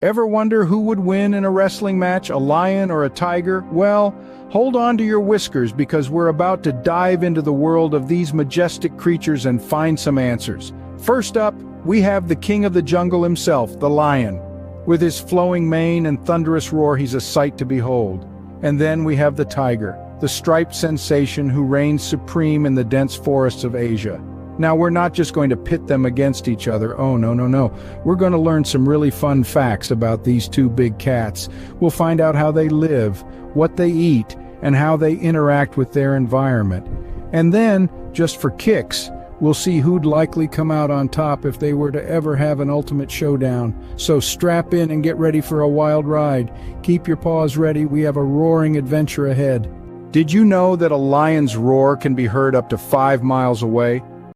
Ever wonder who would win in a wrestling match, a lion or a tiger? Well, hold on to your whiskers because we're about to dive into the world of these majestic creatures and find some answers. First up, we have the king of the jungle himself, the lion. With his flowing mane and thunderous roar, he's a sight to behold. And then we have the tiger, the striped sensation who reigns supreme in the dense forests of Asia. Now, we're not just going to pit them against each other. Oh, no, no, no. We're going to learn some really fun facts about these two big cats. We'll find out how they live, what they eat, and how they interact with their environment. And then, just for kicks, we'll see who'd likely come out on top if they were to ever have an ultimate showdown. So strap in and get ready for a wild ride. Keep your paws ready. We have a roaring adventure ahead. Did you know that a lion's roar can be heard up to 5 miles away?